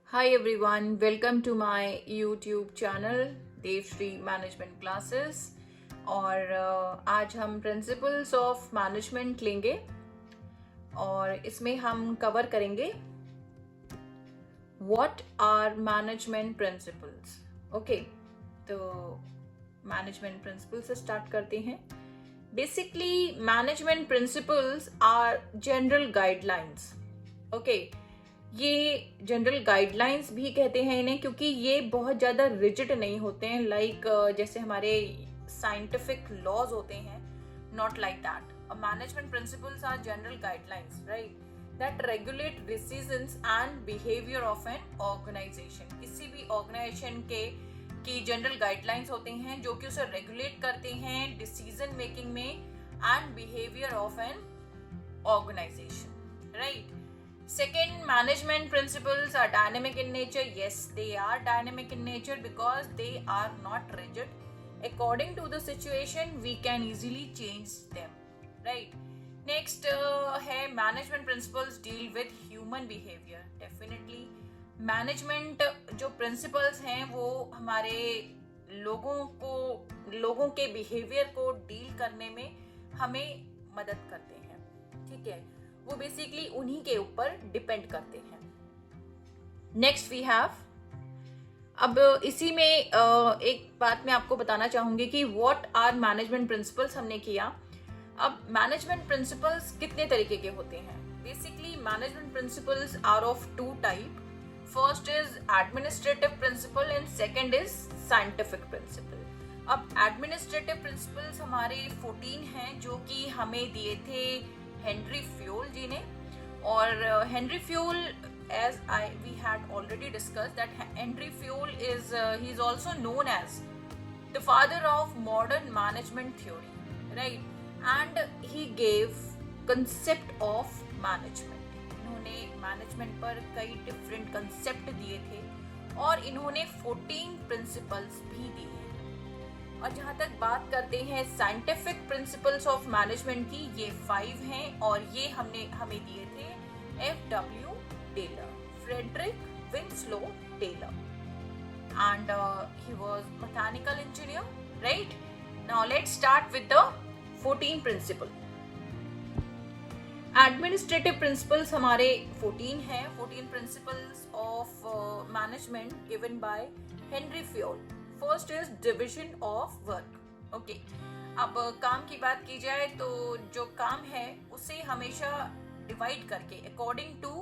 Hi everyone, welcome to my YouTube channel Devshree management classes. और आज हम प्रिंसिपल्स ऑफ मैनेजमेंट लेंगे और इसमें हम कवर करेंगे what are management principles. Okay, तो मैनेजमेंट प्रिंसिपल से स्टार्ट करते हैं। Basically management principles are general guidelines. Okay, ये जनरल गाइडलाइंस भी कहते हैं इन्हें क्योंकि ये बहुत ज़्यादा रिजिड नहीं होते हैं लाइक जैसे हमारे साइंटिफिक लॉज होते हैं, not like that. Management principles are general guidelines, right, that regulate decisions and behaviour of an organisation. किसी भी ऑर्गेनाइजेशन के की जनरल गाइडलाइंस होते हैं जो कि उसे रेगुलेट करते हैं डिसीजन मेकिंग में and behaviour of an organisation, right. Second, management principles are dynamic in nature. Yes, they are dynamic in nature because they are not rigid. According to the situation, we can easily change them. Right? Next है management principles deal with human behavior. Definitely, management जो principles हैं वो हमारे लोगों के behavior को deal करने में हमें मदद करते हैं, ठीक है। वो बेसिकली उन्हीं के ऊपर डिपेंड करते हैं। नेक्स्ट वी हैव, अब इसी में एक बात मैं आपको बताना चाहूंगी कि व्हाट आर मैनेजमेंट प्रिंसिपल्स हमने किया। अब मैनेजमेंट प्रिंसिपल्स कितने तरीके के होते हैं? Basically management principles are of two type. First is administrative principle and second is scientific principle. अब एडमिनिस्ट्रेटिव प्रिंसिपल्स हमारे 14 हैं जो कि हमें दिए थे हेनरी फ्यूल जी ने। और Henry fuel, as we had already discussed that Henry Fayol he is also known as the father of modern management theory, right? And he gave concept of management. इन्होंने मैनेजमेंट पर कई different concept दिए थे और इन्होंने 14 principles भी दिए। और जहां तक बात करते हैं साइंटिफिक प्रिंसिपल्स ऑफ मैनेजमेंट की, ये 5 हैं और ये हमें दिए थे F.W. Taylor, Frederick Winslow Taylor, and he was mechanical engineer, right? Now let's start with the 14 principle. Administrative principles हमारे 14 हैं। 14 principles of management given by Henry Fayol. First is division of work. Okay, अब काम की बात की जाए तो जो काम है उसे हमेशा डिवाइड करके according to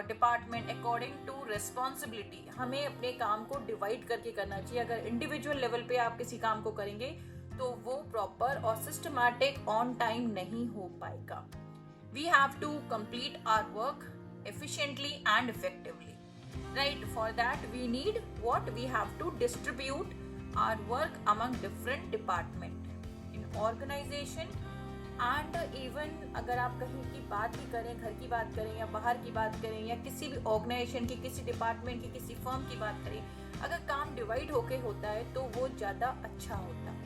department, according to responsibility, हमें अपने काम को डिवाइड करके करना चाहिए। अगर इंडिविजुअल लेवल पे आप किसी काम को करेंगे तो वो प्रॉपर और सिस्टमैटिक ऑन टाइम नहीं हो पाएगा। We have to complete our work efficiently and effectively, right? For that we need what? We have to distribute our work among different department in organization and even अगर आप कहीं की बात भी करें, घर की बात करें या बाहर की बात करें या किसी भी ऑर्गेनाइजेशन की, किसी डिपार्टमेंट की, किसी फर्म की बात करें, अगर काम डिवाइड होके होता है तो वो ज्यादा अच्छा होता है।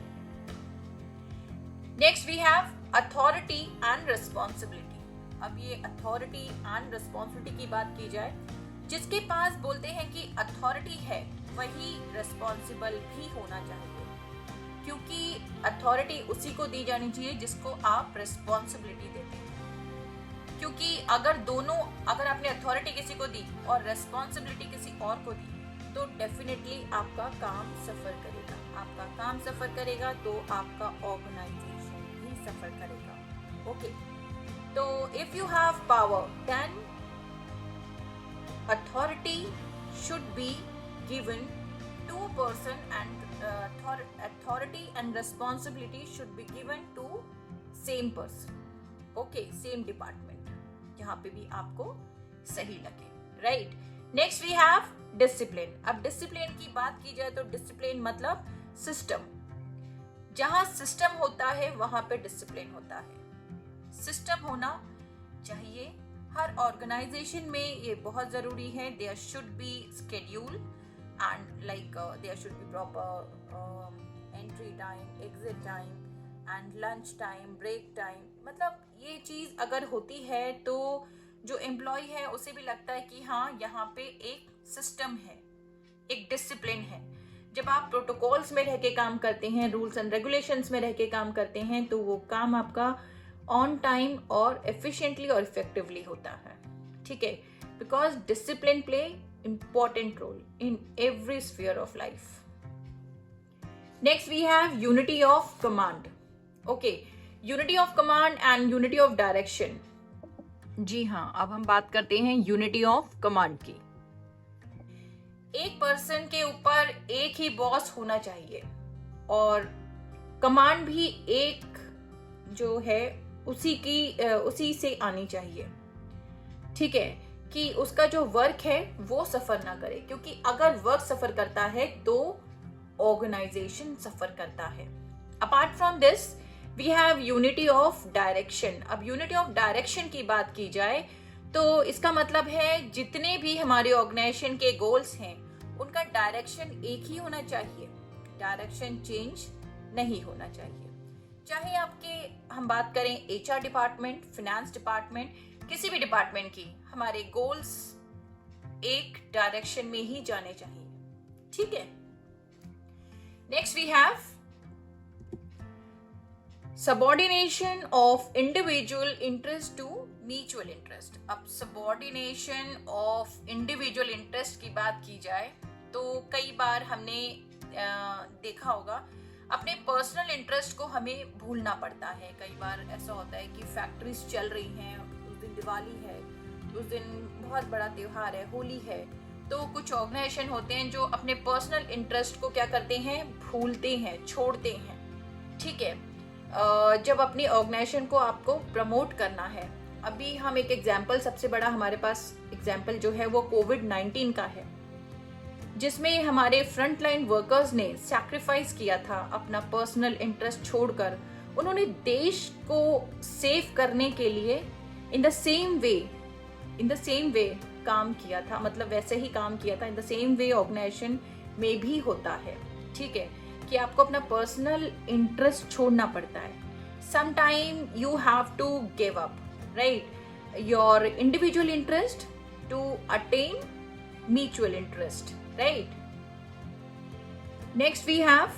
Next we have authority and responsibility. अब ये अथॉरिटी एंड रिस्पॉन्सिबिलिटी की बात की जाए, जिसके पास बोलते हैं कि अथॉरिटी है वही रिस्पॉन्सिबल भी होना चाहिए, क्योंकि अथॉरिटी उसी को दी जानी चाहिए जिसको आप रिस्पॉन्सिबिलिटी देते हैं। क्योंकि अगर आपने अथॉरिटी किसी को दी और रिस्पॉन्सिबिलिटी किसी और को दी तो डेफिनेटली आपका काम सफर करेगा। आपका काम सफर करेगा तो आपका ऑर्गेनाइजेशन भी सफर करेगा। ओके, तो if you have power then authority should be given to a person and authority and responsibility should be given to same person. Okay, same department, जहाँ पे भी आपको सही लगे, right? Next we have discipline. अब discipline की बात की जाए तो discipline मतलब system। जहाँ system होता है वहाँ पे discipline होता है। system होना चाहिए हर ऑर्गेनाइजेशन में, ये बहुत जरूरी है। There should be schedule and like there should be proper entry time, exit time and lunch time, break time. मतलब ये चीज अगर होती है तो जो एम्प्लॉय है उसे भी लगता है कि हाँ यहाँ पे एक सिस्टम है, एक डिसिप्लिन है। जब आप प्रोटोकॉल्स में रह के काम करते हैं, रूल्स एंड रेगुलेशंस में रह के काम करते हैं, तो वो काम आपका ऑन टाइम और एफिशिएंटली और इफेक्टिवली होता है, ठीक है। Because discipline play important role in every sphere of life. Next we have unity of command. Okay, unity of command and unity of direction. जी हाँ, अब हम बात करते हैं यूनिटी ऑफ कमांड की। एक पर्सन के ऊपर एक ही बॉस होना चाहिए और कमांड भी एक जो है उसी से आनी चाहिए, ठीक है, कि उसका जो वर्क है वो सफर ना करे, क्योंकि अगर वर्क सफर करता है तो ऑर्गेनाइजेशन सफर करता है। Apart from this we have unity of direction. अब यूनिटी ऑफ डायरेक्शन की बात की जाए तो इसका मतलब है जितने भी हमारे ऑर्गेनाइजेशन के गोल्स हैं उनका डायरेक्शन एक ही होना चाहिए, डायरेक्शन चेंज नहीं होना चाहिए। चाहे हम बात करें एचआर डिपार्टमेंट, फाइनेंस डिपार्टमेंट, किसी भी डिपार्टमेंट की, हमारे गोल्स एक डायरेक्शन में ही जाने चाहिए, ठीक है। Next we have subordination of individual interest to mutual interest. अब सबऑर्डिनेशन ऑफ इंडिविजुअल इंटरेस्ट की बात की जाए तो कई बार हमने देखा होगा अपने पर्सनल इंटरेस्ट को हमें भूलना पड़ता है। कई बार ऐसा होता है कि फैक्ट्रीज चल रही हैं, उस दिन दिवाली है, उस दिन बहुत बड़ा त्योहार है, होली है, तो कुछ ऑर्गेनाइजेशन होते हैं जो अपने पर्सनल इंटरेस्ट को क्या करते हैं, भूलते हैं, छोड़ते हैं, ठीक है। जब अपनी ऑर्गेनाइजेशन को आपको प्रमोट करना है, अभी हम एक एग्जाम्पल, सबसे बड़ा हमारे पास एग्जाम्पल जो है वो कोविड-19 का है, जिसमें हमारे फ्रंट लाइन वर्कर्स ने सैक्रिफाइस किया था अपना पर्सनल इंटरेस्ट छोड़कर। उन्होंने देश को सेव करने के लिए इन द सेम वे काम किया था, मतलब वैसे ही काम किया था। In the same way organisation में भी होता है, ठीक है, कि आपको अपना पर्सनल इंटरेस्ट छोड़ना पड़ता है। Sometime you have to give up, right, your individual interest to attain mutual interest, right. Next we have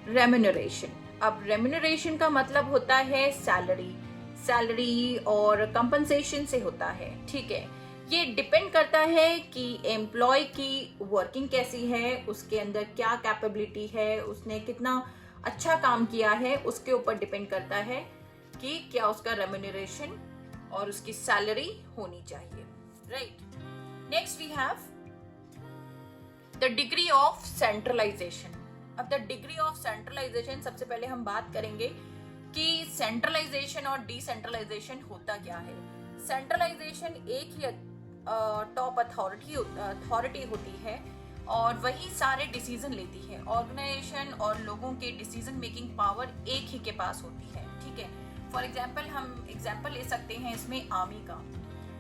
remuneration. अब रेम्यूनरेशन का मतलब होता है सैलरी और कंपनसेशन से होता है, ठीक है। ये डिपेंड करता है कि एम्प्लॉय की वर्किंग कैसी है, उसके अंदर क्या कैपेबिलिटी है, उसने कितना अच्छा काम किया है, उसके ऊपर डिपेंड करता है कि क्या उसका रेम्यूनरेशन और उसकी सैलरी होनी चाहिए, right. Next we have the degree of centralisation. अब द डिग्री ऑफ सेंट्रलाइजेशन, सबसे पहले हम बात करेंगे कि सेंट्रलाइजेशन और डिसेंट्रलाइजेशन होता क्या है। सेंट्रलाइजेशन एक ही टॉप अथॉरिटी होती है और वही सारे डिसीजन लेती है। ऑर्गेनाइजेशन और लोगों के डिसीजन मेकिंग पावर एक ही के पास होती है, ठीक है। फॉर एग्जाम्पल हम एग्जाम्पल ले सकते हैं इसमें आर्मी का।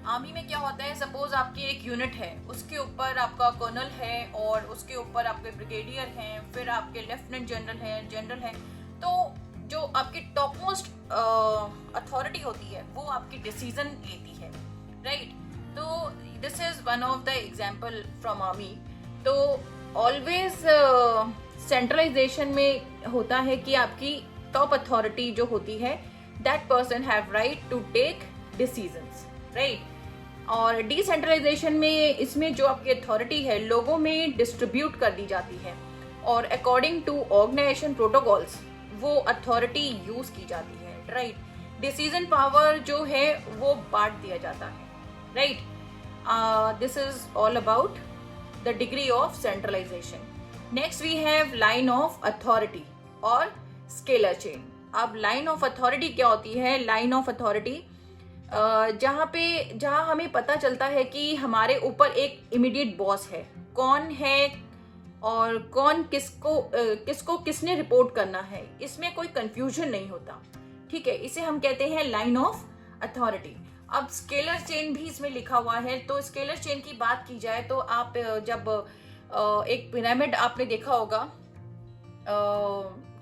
आर्मी में क्या होता है, सपोज आपकी एक यूनिट है, उसके ऊपर आपका कर्नल है और उसके ऊपर आपके ब्रिगेडियर हैं, फिर आपके लेफ्टिनेंट जनरल हैं, तो जो आपकी टॉप मोस्ट अथॉरिटी होती है वो आपकी डिसीजन लेती है, राइट। तो this is one of the example from army. तो ऑलवेज सेंट्रलाइजेशन में होता है कि आपकी टॉप अथॉरिटी जो होती है, that person have right to take decisions, right. और डिसेंट्रलाइजेशन में इसमें जो आपकी अथॉरिटी है लोगों में डिस्ट्रीब्यूट कर दी जाती है और अकॉर्डिंग टू ऑर्गेनाइजेशन प्रोटोकॉल्स वो अथॉरिटी यूज की जाती है, राइट। डिसीजन पावर जो है वो बांट दिया जाता है, right. This is all about the degree of centralisation. Next we have line of authority और स्केलर चेन। अब लाइन ऑफ अथॉरिटी क्या होती है? लाइन ऑफ अथॉरिटी जहाँ हमें पता चलता है कि हमारे ऊपर एक इमीडिएट बॉस है, कौन है और कौन किसको किसने रिपोर्ट करना है, इसमें कोई कंफ्यूजन नहीं होता, ठीक है। इसे हम कहते हैं लाइन ऑफ अथॉरिटी। अब स्केलर चेन भी इसमें लिखा हुआ है। तो स्केलर चेन की बात की जाए तो आप जब एक पिरामिड आपने देखा होगा,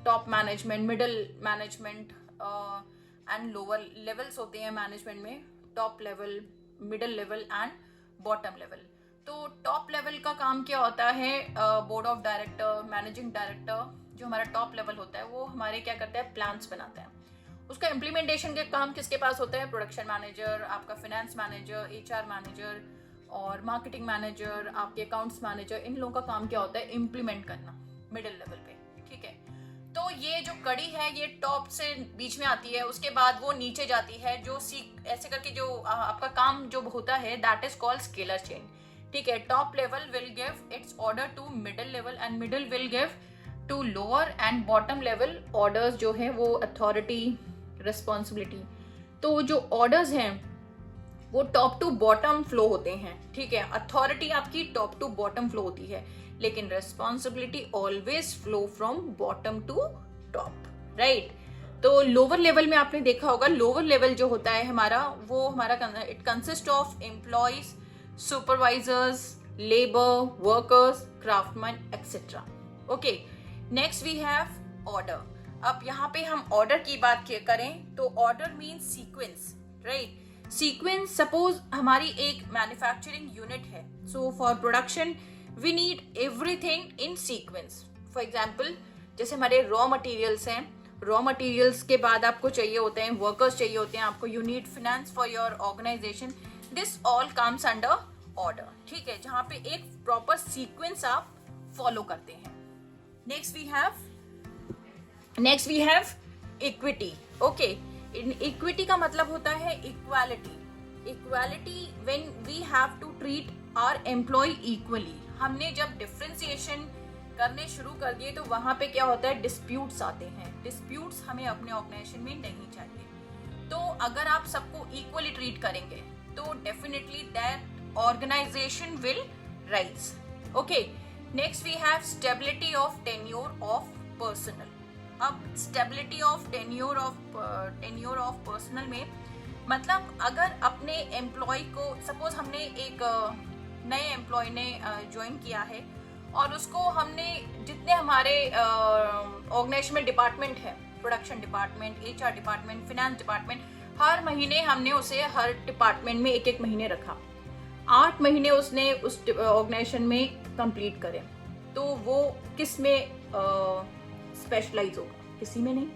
top management, middle management and lower levels होते हैं मैनेजमेंट में, top level, middle level and bottom level. तो टॉप लेवल का काम क्या होता है, board of director, managing director, जो हमारा टॉप लेवल होता है वो हमारे क्या करता है, प्लान्स बनाता है। उसका इम्प्लीमेंटेशन के काम किसके पास होता है, प्रोडक्शन मैनेजर, आपका फाइनेंस मैनेजर, एचआर मैनेजर और मार्केटिंग मैनेजर, आपके अकाउंट्स मैनेजर, इन लोगों का काम क्या होता है, इम्प्लीमेंट करना मिडिल लेवल पे, ठीक है। तो ये जो कड़ी है ये टॉप से बीच में आती है, उसके बाद वो नीचे जाती है, जो ऐसे करके जो आपका काम जो होता है that is called scalar chain, ठीक है। Top level will give its order to middle level and middle will give to lower and bottom level orders जो है वो अथॉरिटी, रिस्पॉन्सिबिलिटी। तो जो ऑर्डर्स हैं वो टॉप टू बॉटम फ्लो होते हैं, ठीक है। अथॉरिटी आपकी टॉप टू बॉटम फ्लो होती है, लेकिन responsibility always flow from bottom to top, right. तो लोअर लेवल में आपने देखा होगा, लोअर लेवल जो होता है हमारा, वो हमारा it consist of employees, supervisors, labour, workers, craftsman etcetera. Okay, next we have order. अब यहाँ पे हम ऑर्डर की बात करें तो order means sequence, right. Sequence, suppose हमारी एक मैन्युफैक्चरिंग यूनिट है, so for production we need everything in sequence. For example, जैसे हमारे रॉ मटेरियल्स हैं, रॉ मटेरियल्स के बाद आपको चाहिए होते हैं वर्कर्स, चाहिए होते हैं आपको, you need finance for your organisation, this all comes under order, ठीक है, जहाँ पे एक प्रॉपर सीक्वेंस आप फॉलो करते हैं। Next we have equity. Okay, in equity का मतलब होता है equality. Equality when we have to treat our employee equally. हमने जब डिफरेंशिएशन करने शुरू कर दिए तो वहां पे क्या होता है, डिस्प्यूट्स आते हैं। डिस्प्यूट्स हमें अपने ऑर्गेनाइजेशन में नहीं चाहिए। तो अगर आप सबको इक्वली ट्रीट करेंगे तो definitely that organization will rise. Okay, next we have stability of tenure of personnel. अब stability of tenure of personnel में मतलब अगर अपने एम्प्लॉय को, सपोज हमने एक नए एम्प्लॉय ने ज्वाइन किया है और उसको हमने जितने हमारे ऑर्गेनाइजेशन में डिपार्टमेंट है, production department, HR department, finance department, हर महीने हमने उसे हर डिपार्टमेंट में एक महीने रखा, 8 महीने उसने उस ऑर्गेनाइजेशन में कंप्लीट करे, तो वो किस में स्पेशलाइज होगा, किसी में नहीं,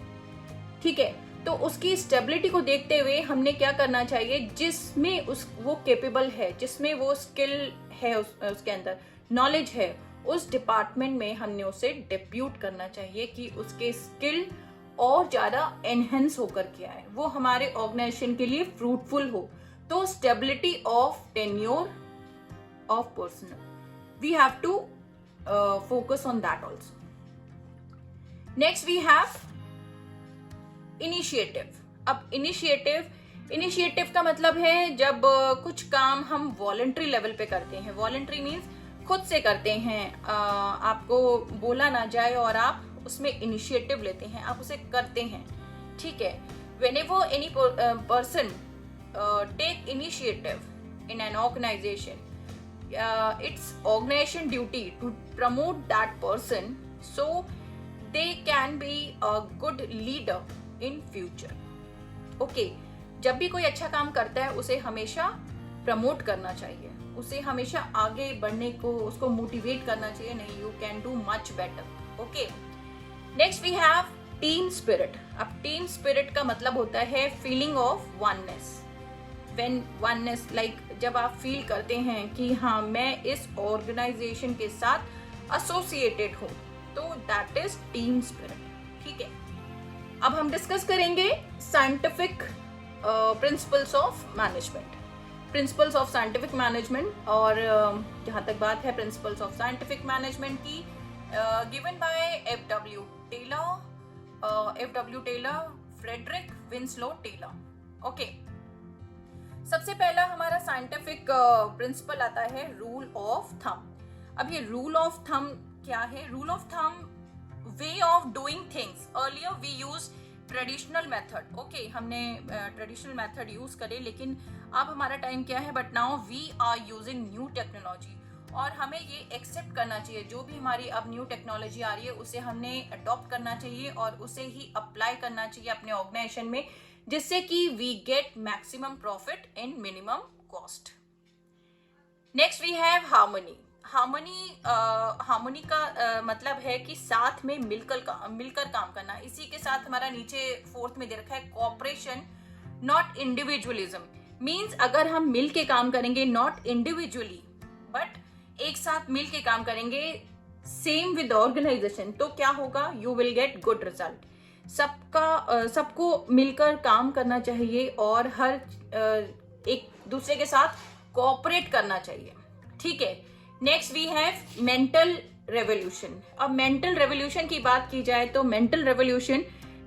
ठीक है। तो उसकी स्टेबिलिटी को देखते हुए हमने क्या करना चाहिए, जिसमें वो कैपेबल है, जिसमें वो स्किल है, उसके अंदर नॉलेज है, उस डिपार्टमेंट में हमने उसे डिप्यूट करना चाहिए कि उसके स्किल और ज्यादा एनहेंस होकर के आए, वो हमारे ऑर्गेनाइजेशन के लिए फ्रूटफुल हो। तो stability of tenure of personnel, we have to focus on that also. Next we have initiative. अब इनिशिएटिव का मतलब है जब कुछ काम हम वॉलंटरी लेवल पे करते हैं। वॉलंटरी मीन्स खुद से करते हैं, आपको बोला ना जाए और आप उसमें इनिशिएटिव लेते हैं, आप उसे करते हैं, ठीक है। whenever any person take initiative in an organization, it's organization duty to promote that person so they can be a good leader in future. Okay, जब भी कोई अच्छा काम करता है उसे हमेशा प्रमोट करना चाहिए, उसे हमेशा आगे बढ़ने को उसको मोटिवेट करना चाहिए, नहीं, you can do much better. Okay, next we have team spirit. अब टीम स्पिरिट का मतलब होता है feeling of oneness. When oneness, like जब आप फील करते हैं कि हाँ मैं इस ऑर्गेनाइजेशन के साथ एसोसिएटेड हूँ, तो दैट इज टीम स्पिरिट, ठीक है। अब हम डिस्कस करेंगे scientific principles of management, principles of scientific management. और जहाँ तक बात है प्रिंसिपल्स ऑफ साइंटिफिक मैनेजमेंट की, given by F W. Taylor, Frederick Winslow Taylor. Okay, सबसे पहला हमारा साइंटिफिक प्रिंसिपल आता है रूल ऑफ थंब। अब ये रूल ऑफ थंब क्या है? Rule of thumb, way of doing things. Earlier we use traditional method, okay, हमने ट्रेडिशनल मेथड यूज करे, लेकिन अब हमारा टाइम क्या है, but now we are using new technology, और हमें ये एक्सेप्ट करना चाहिए, जो भी हमारी अब न्यू टेक्नोलॉजी आ रही है उसे हमने अडॉप्ट करना चाहिए और उसे ही अप्लाई करना चाहिए अपने ऑर्गेनाइजेशन में, जिससे कि we get maximum profit in minimum cost. Next we have harmony. Harmony का मतलब है कि साथ में मिलकर काम करना. इसी के साथ हमारा नीचे फोर्थ में दे रखा है कॉपरेशन, नॉट इंडिविजुअलिज्म. मीन्स अगर हम मिल के काम करेंगे, नॉट इंडिविजुअली बट एक साथ मिल के काम करेंगे, सेम विद ऑर्गेनाइजेशन, तो क्या होगा, you will get good result. सबको मिलकर काम करना चाहिए और हर एक दूसरे के साथ कोऑपरेट करना चाहिए. ठीक है. Next we have mental revolution. अब मेंटल रेवोल्यूशन की बात की जाए तो मेंटल रेवोल्यूशन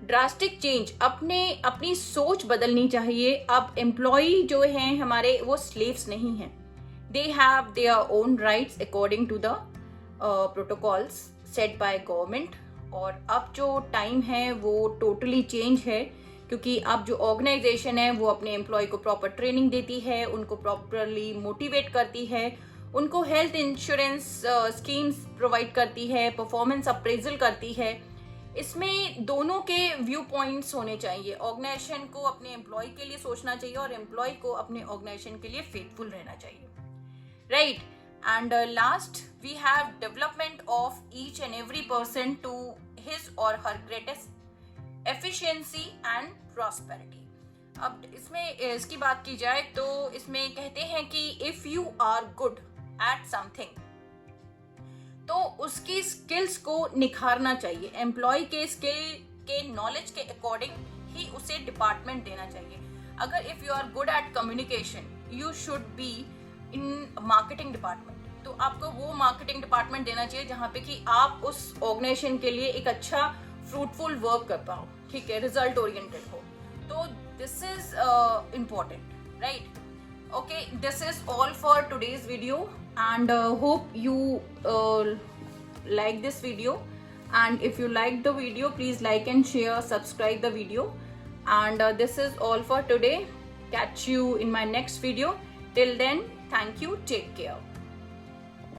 ड्रास्टिक चेंज, अपनी सोच बदलनी चाहिए. अब एम्प्लॉय जो हैं हमारे वो स्लेव्स नहीं हैं. They have their own rights according to the protocols set by government. और अब जो टाइम है वो टोटली चेंज है, क्योंकि अब जो ऑर्गेनाइजेशन है वो अपने एम्प्लॉय को प्रॉपर ट्रेनिंग देती है, उनको प्रॉपरली मोटिवेट करती है, उनको हेल्थ इंश्योरेंस स्कीम्स प्रोवाइड करती है, परफॉर्मेंस अप्रेजल करती है. इसमें दोनों के व्यू पॉइंट्स होने चाहिए. ऑर्गेनाइजेशन को अपने एम्प्लॉय के लिए सोचना चाहिए और एम्प्लॉय को अपने ऑर्गेनाइजेशन के लिए फेथफुल रहना चाहिए. Right. And last we have development of each and every person to his or her greatest efficiency and prosperity. अब इसमें इसकी बात की जाए तो इसमें कहते हैं कि if you are good at something, तो उसकी स्किल्स को निखारना चाहिए. एम्प्लॉय के स्किल के नॉलेज के अकॉर्डिंग ही उसे डिपार्टमेंट देना चाहिए. अगर if you are good at communication, you should be in marketing department, तो आपको वो मार्केटिंग डिपार्टमेंट देना चाहिए जहां पे कि आप उस ऑर्गेनाइजेशन के लिए एक अच्छा फ्रूटफुल वर्क कर पाओ. ठीक है, रिजल्ट ओरिएंटेड हो. तो this is important. Right. Okay, this is all for today's video, and hope you like this video. And if you like the video, please like and share, subscribe the video. And this is all for today. Catch you in my next video. Till then, thank you. Take care.